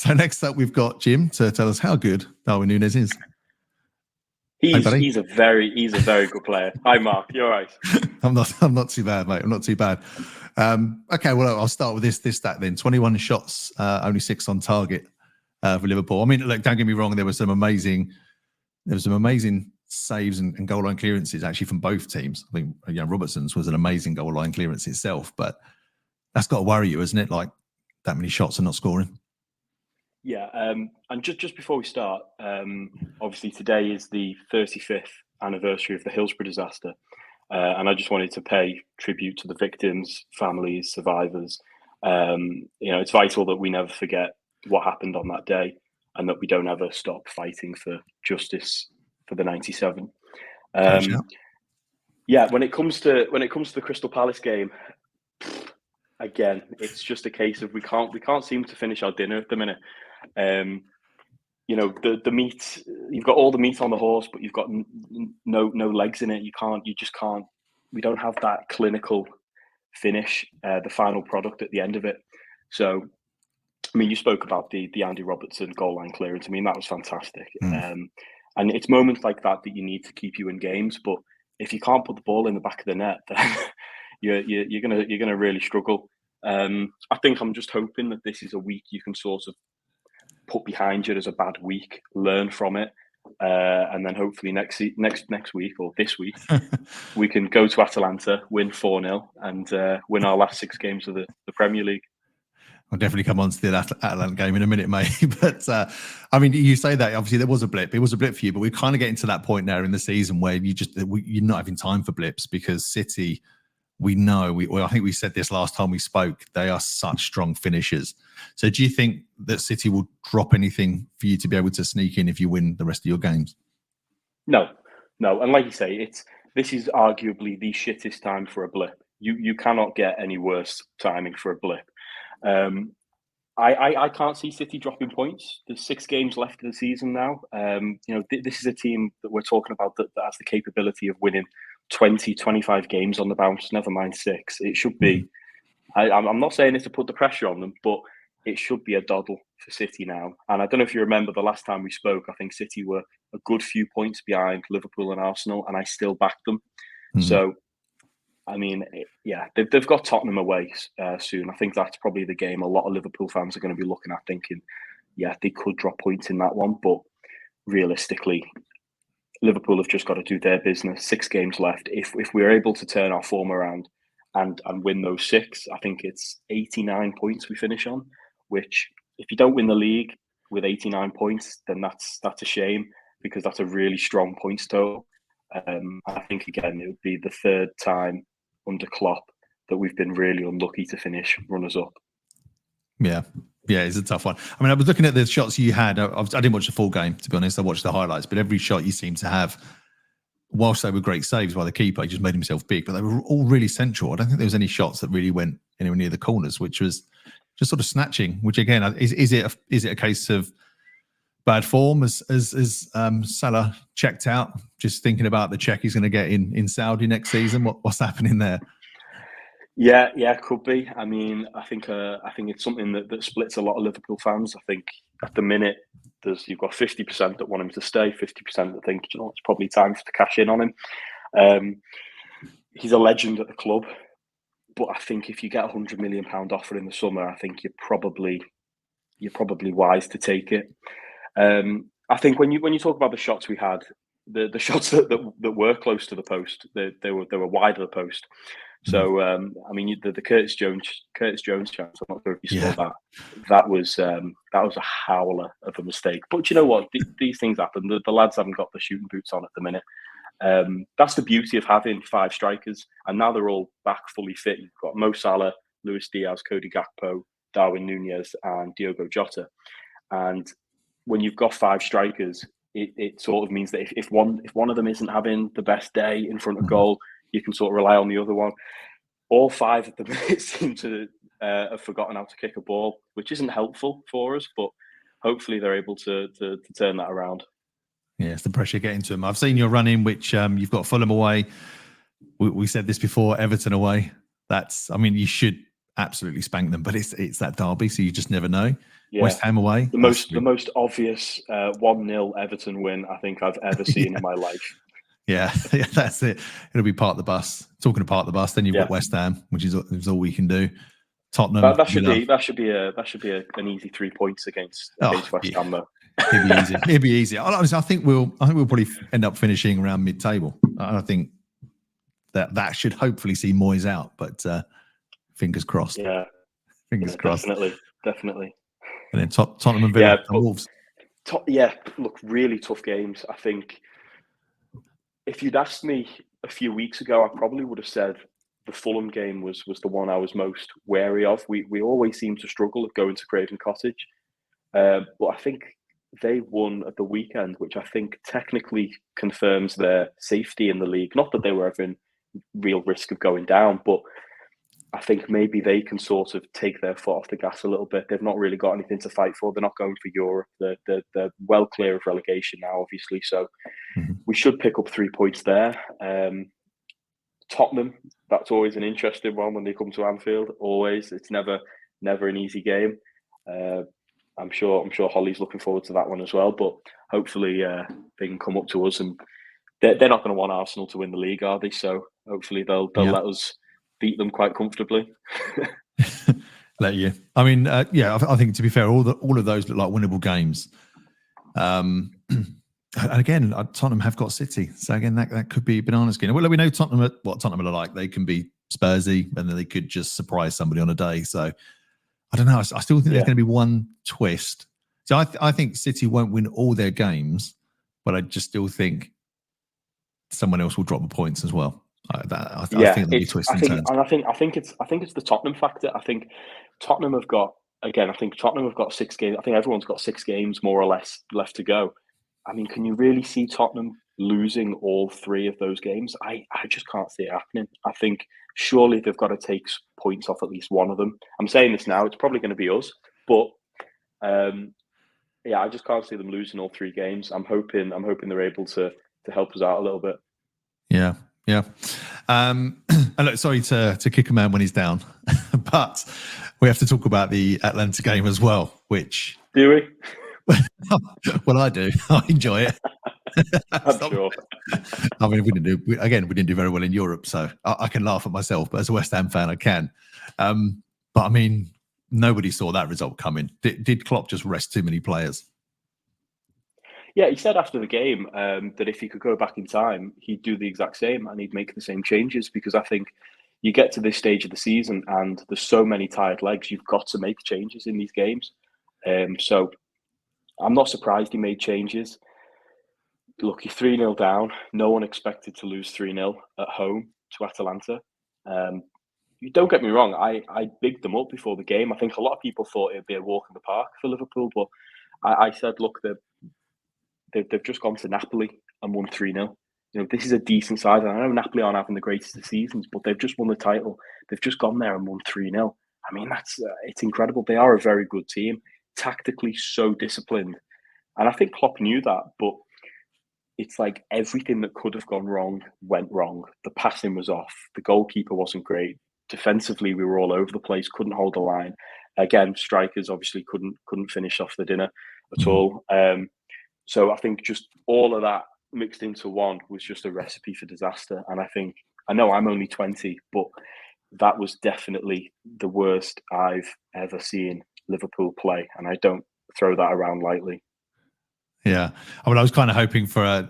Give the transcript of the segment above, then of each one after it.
So next up, we've got Jim to tell us how good Darwin Núñez is. He's a very good player. Hi, Mark. You're right. I'm not too bad, mate. I'm not too bad. Okay, well, I'll start with this stat then. 21 shots, only 6 on target for Liverpool. I mean, look, don't get me wrong. There were some amazing saves and goal line clearances actually from both teams. I think Robertson's was an amazing goal line clearance itself, but that's got to worry you, isn't it? Like that many shots and not scoring. Yeah, and just before we start, obviously today is the 35th anniversary of the Hillsborough disaster, and I just wanted to pay tribute to the victims, families, survivors. It's vital that we never forget what happened on that day, and that we don't ever stop fighting for justice for the 97. Yeah, when it comes to the Crystal Palace game, again, it's just a case of we can't seem to finish our dinner at the minute. The meat, you've got all the meat on the horse, but you've got no legs in it. You just can't. We don't have that clinical finish, the final product at the end of it. So, I mean, you spoke about the Andy Robertson goal line clearance. I mean, that was fantastic. And it's moments like that you need to keep you in games. But if you can't put the ball in the back of the net, then you're gonna really struggle. I think I'm just hoping that this is a week you can sort of put behind you as a bad week, learn from it, and then hopefully next week or this week we can go to Atalanta, win 4-0, and win our last 6 games of the Premier League. I'll definitely come on to the Atalanta game in a minute, mate. But I mean, you say that obviously there was a blip. It was a blip for you, but we're kind of getting to that point now in the season where you're not having time for blips because City. We know, I think we said this last time we spoke, they are such strong finishers. So do you think that City will drop anything for you to be able to sneak in if you win the rest of your games? No. And like you say, this is arguably the shittest time for a blip. You cannot get any worse timing for a blip. I can't see City dropping points. There's 6 games left of the season now. This is a team that we're talking about that has the capability of winning 20, 25 games on the bounce, never mind 6. It should be, I'm not saying it to put the pressure on them, but it should be a doddle for City now. And I don't know if you remember the last time we spoke, I think City were a good few points behind Liverpool and Arsenal, and I still backed them. So, I mean, yeah, they've got Tottenham away soon. I think that's probably the game a lot of Liverpool fans are going to be looking at thinking, yeah, they could drop points in that one. But realistically, Liverpool have just got to do their business. 6 games left. If we're able to turn our form around and win those 6, I think it's 89 points we finish on, which if you don't win the league with 89 points, then that's a shame because that's a really strong points total. I think, again, it would be the 3rd time under Klopp that we've been really unlucky to finish runners-up. Yeah, it's a tough one. I mean, I was looking at the shots you had. I didn't watch the full game, to be honest. I watched the highlights, but every shot you seem to have, whilst they were great saves by the keeper, he just made himself big, but they were all really central. I don't think there was any shots that really went anywhere near the corners, which was just sort of snatching, which again, is it a case of bad form as Salah checked out, just thinking about the check he's going to get in Saudi next season? What's happening there? Yeah, could be. I mean, I think it's something that splits a lot of Liverpool fans. I think at the minute you've got 50% that want him to stay, 50% that think it's probably time to cash in on him. He's a legend at the club, but I think if you get £100 million offer in the summer, I think you're probably wise to take it. I think when you talk about the shots we had, the shots that were close to the post, they were wide of the post. So I mean, the Curtis Jones chance. I'm not sure if you saw that. That was a howler of a mistake. But you know what? These things happen. The lads haven't got the shooting boots on at the minute. That's the beauty of having 5 strikers, and now they're all back fully fit. You've got Mo Salah, Luis Diaz, Cody Gakpo, Darwin Núñez, and Diogo Jota. And when you've got 5 strikers, it sort of means that if one of them isn't having the best day in front of goal, you can sort of rely on the other one. All 5 at the minute seem to have forgotten how to kick a ball, which isn't helpful for us, but hopefully they're able to turn that around. Yeah, it's the pressure getting to them. I've seen your run in, which you've got Fulham away. We said this before, Everton away. I mean, you should absolutely spank them. But it's that derby, so you just never know. Yeah. West Ham away, The most obvious 1-0 Everton win I think I've ever seen in my life. Yeah, that's it. It'll be part of the bus. Talking of part of the bus, then you've got West Ham, which is all we can do. Tottenham. That should be an easy 3 points against West Ham though. It'd be easy. It'd be easy. Honestly, I think we'll probably end up finishing around mid-table. I think that should hopefully see Moyes out, but fingers crossed. Yeah, fingers crossed. Definitely. And then Tottenham and Villa and Wolves. Look, really tough games. I think if you'd asked me a few weeks ago, I probably would have said the Fulham game was the one I was most wary of. We always seem to struggle at going to Craven Cottage, but I think they won at the weekend, which I think technically confirms their safety in the league. Not that they were ever in real risk of going down, but I think maybe they can sort of take their foot off the gas a little bit. They've not really got anything to fight for. They're not going for Europe. They're well clear of relegation now, obviously. So we should pick up 3 points there. Tottenham, that's always an interesting one when they come to Anfield. Always, it's never an easy game. I'm sure Holly's looking forward to that one as well. But hopefully they can come up to us, and they're not going to want Arsenal to win the league, are they? So hopefully they'll let us beat them quite comfortably. Let you. I mean, I think to be fair, all of those look like winnable games. And again, Tottenham have got City, so again that could be bananas game. Well, we know what Tottenham are like. They can be Spursy, and then they could just surprise somebody on a day. So I don't know. I still think there's going to be one twist. So I think City won't win all their games, but I just still think someone else will drop the points as well. I think there'll be twists and turns. And I think it's the Tottenham factor. I think Tottenham have got 6 games. I think everyone's got 6 games more or less left to go. I mean, can you really see Tottenham losing all 3 of those games? I just can't see it happening. I think surely they've got to take points off at least one of them. I'm saying this now; it's probably going to be us, but I just can't see them losing all 3 games. I'm hoping they're able to help us out a little bit. Yeah. And look, sorry to kick a man when he's down, but we have to talk about the Atlanta game as well. Which do we? Well, I do. I enjoy it. I'm sure. I mean, we didn't do very well in Europe, so I can laugh at myself. But as a West Ham fan, I can. But I mean, nobody saw that result coming. Did Klopp just rest too many players? Yeah, he said after the game that if he could go back in time, he'd do the exact same and he'd make the same changes, because I think you get to this stage of the season and there's so many tired legs, you've got to make changes in these games. So I'm not surprised he made changes. Look, you're 3-0 down. No one expected to lose 3-0 at home to Atalanta. You don't get me wrong, I bigged them up before the game. I think a lot of people thought it'd be a walk in the park for Liverpool, but I said, look, they've just gone to Napoli and won 3-0. You know, this is a decent side. I know Napoli aren't having the greatest of seasons, but they've just won the title. They've just gone there and won 3-0. I mean, it's incredible. They are a very good team, tactically so disciplined. And I think Klopp knew that, but it's like everything that could have gone wrong went wrong. The passing was off. The goalkeeper wasn't great. Defensively, we were all over the place, couldn't hold the line. Again, strikers obviously couldn't finish off the dinner at all. So I think just all of that mixed into one was just a recipe for disaster. And I know I'm only 20, but that was definitely the worst I've ever seen Liverpool play. And I don't throw that around lightly. Yeah. I mean, I was kind of hoping for,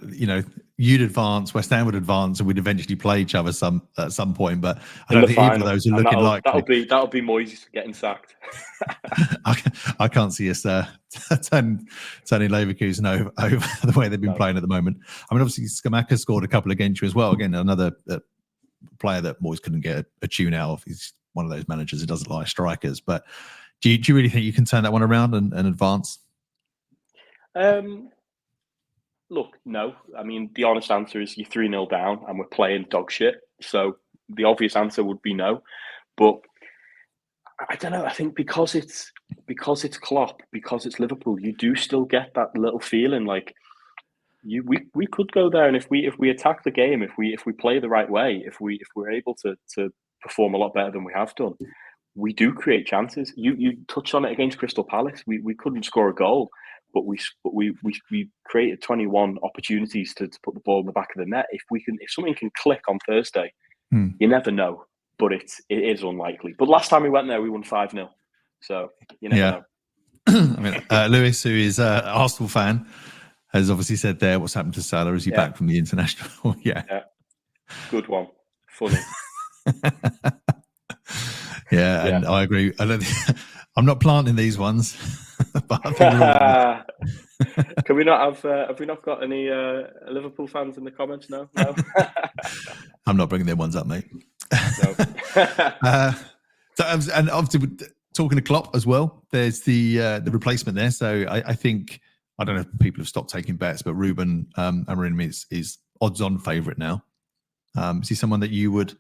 you'd advance, West Ham would advance, and we'd eventually play each other at some point. But I don't think either of those are looking likely. That'll be Moyes getting sacked. I can't see us turning Leverkusen over the way they've been playing at the moment. I mean, obviously, Scamacca scored a couple against you as well. Again, another player that Moyes couldn't get a tune out of. He's one of those managers who doesn't like strikers. But do you really think you can turn that one around and advance? Look, no. I mean, the honest answer is you're 3-0 down and we're playing dog shit. So the obvious answer would be no. But I don't know. I think because it's Klopp, because it's Liverpool, you do still get that little feeling like we could go there, and if we attack the game, if we play the right way, if we're able to perform a lot better than we have done, we do create chances. You touched on it against Crystal Palace. We couldn't score a goal, but we created 21 opportunities to put the ball in the back of the net. If something can click on Thursday, you never know, but it is unlikely. But last time we went there, we won 5-0, so you never know. I mean, Lewis, who is an Arsenal fan, has obviously said there, what's happened to Salah? Is he back from the international? Yeah. Good one. Funny. Yeah, and I agree. I'm not planting these ones, but I think we're all Can we not have we not got any Liverpool fans in the comments? No. I'm not bringing them ones up, mate. No. And obviously, talking to Klopp as well, there's the replacement there. So I think, I don't know if people have stopped taking bets, but Ruben Amorim is odds-on favourite now. Is he someone that you would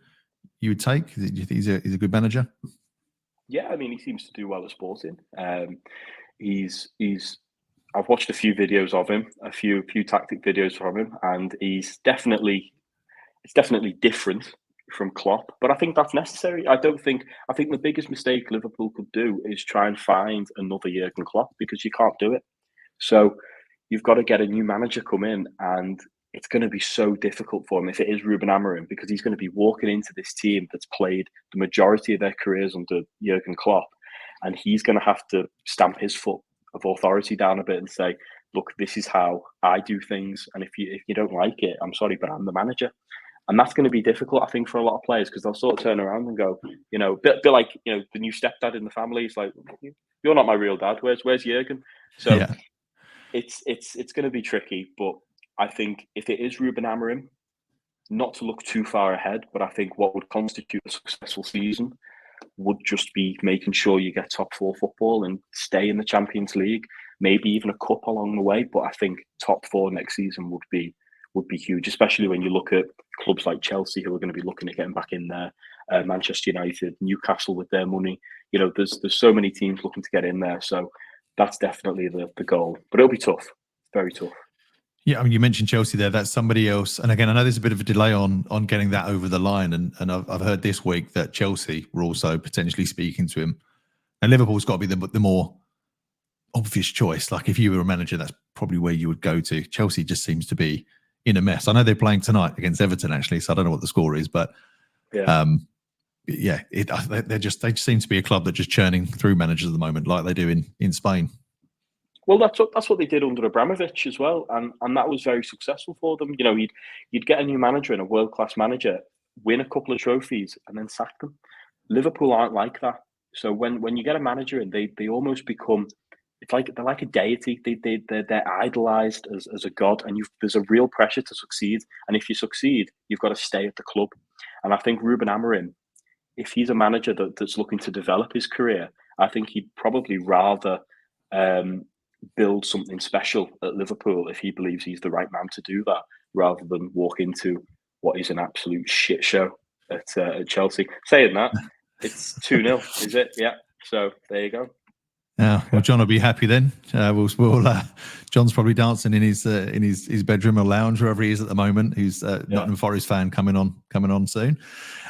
take? Do you think he's a good manager? Yeah, I mean, he seems to do well at Sporting. I've watched a few videos of him, a few tactic videos from him, and it's definitely different from Klopp. But I think that's necessary. I think the biggest mistake Liverpool could do is try and find another Jurgen Klopp, because you can't do it. So you've got to get a new manager come in, and it's going to be so difficult for him if it is Ruben Amorim, because he's going to be walking into this team that's played the majority of their careers under Jurgen Klopp, and he's going to have to stamp his foot of authority down a bit and say, look, this is how I do things, and if you don't like it, I'm sorry, but I'm the manager. And that's going to be difficult, I think, for a lot of players, because they'll sort of turn around and go, bit like, the new stepdad in the family. It's like, you're not my real dad. Where's Jurgen? So yeah. It's going to be tricky, but I think if it is Ruben Amorim, not to look too far ahead, but I think what would constitute a successful season would just be making sure you get top four football and stay in the Champions League, maybe even a cup along the way. But I think top four next season would be huge, especially when you look at clubs like Chelsea, who are going to be looking at getting back in there, Manchester United, Newcastle with their money. There's so many teams looking to get in there. So that's definitely the goal. But it'll be tough, very tough. Yeah, I mean, you mentioned Chelsea there. That's somebody else. And again, I know there's a bit of a delay on getting that over the line. And I've heard this week that Chelsea were also potentially speaking to him. And Liverpool's got to be the more obvious choice. Like, if you were a manager, that's probably where you would go to. Chelsea just seems to be in a mess. I know they're playing tonight against Everton, actually, so I don't know what the score is, but they just seem to be a club that just churning through managers at the moment, like they do in Spain. Well, that's what they did under Abramovich as well, and that was very successful for them. You'd get a new manager and a world-class manager, win a couple of trophies, and then sack them. Liverpool aren't like that. So when you get a manager and they almost become, they're like a deity. They're idolized as a god, and there's a real pressure to succeed. And if you succeed, you've got to stay at the club. And I think Ruben Amorim, if he's a manager that's looking to develop his career, I think he'd probably rather build something special at Liverpool if he believes he's the right man to do that, rather than walk into what is an absolute shit show at Chelsea. Saying that, it's 2-0, is it? Yeah. So there you go. Yeah. Well, John will be happy then. John's probably dancing in his bedroom or lounge, wherever he is at the moment. Who's Nottingham Forest fan coming on soon.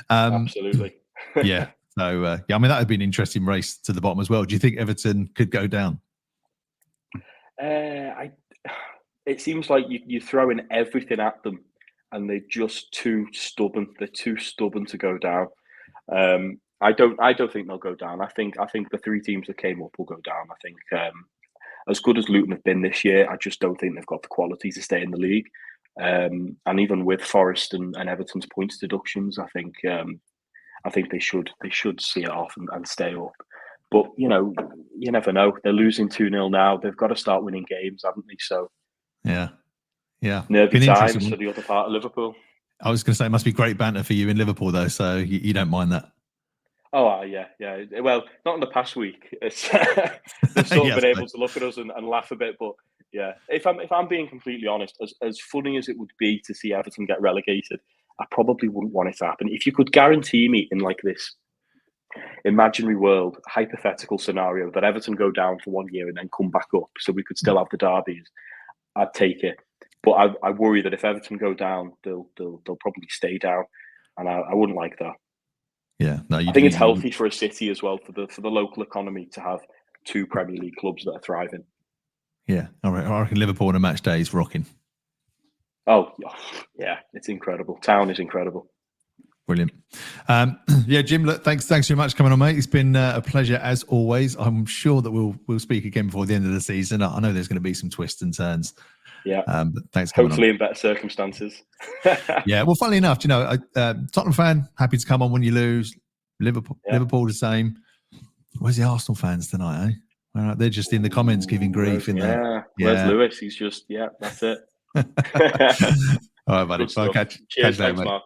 Absolutely. Yeah. So I mean, that would be an interesting race to the bottom as well. Do you think Everton could go down? It seems like you throw in everything at them, and they're just too stubborn. They're too stubborn to go down. I don't think they'll go down. I think the three teams that came up will go down. I think as good as Luton have been this year, I just don't think they've got the quality to stay in the league. And even with Forest and Everton's points deductions, I think they should see it off and stay up. But you never know. They're losing 2-0 now. They've got to start winning games, haven't they? So yeah. Nervy times for the other part of Liverpool. I was going to say it must be great banter for you in Liverpool, though. So you don't mind that. Oh yeah. Well, not in the past week. It's they've sort of been able to look at us and laugh a bit. But yeah, if I'm being completely honest, as funny as it would be to see Everton get relegated, I probably wouldn't want it to happen. If you could guarantee me in like this imaginary world, hypothetical scenario, that Everton go down for 1 year and then come back up, so we could still have the derbies, I'd take it. But I worry that if Everton go down, they'll probably stay down, and I wouldn't like that. Yeah, no, I think it's healthy for a city as well, for the local economy, to have two Premier League clubs that are thriving. Yeah, all right. I reckon Liverpool on a match day is rocking. Oh, yeah, it's incredible. Town is incredible. Brilliant. Yeah, Jim, look, thanks very much for coming on, mate. It's been a pleasure as always. I'm sure that we'll speak again before the end of the season. I know there's going to be some twists and turns. Yeah. But thanks for coming Hopefully on. in better circumstances. Yeah, well, funnily enough, Tottenham fan, happy to come on when you lose. Liverpool the same. Where's the Arsenal fans tonight, eh? Well, they're just in the comments giving grief, isn't they? Where's Lewis? He's just, that's it. All right, buddy. Good stuff. Catch Cheers. you later, Thanks, mate. Mark.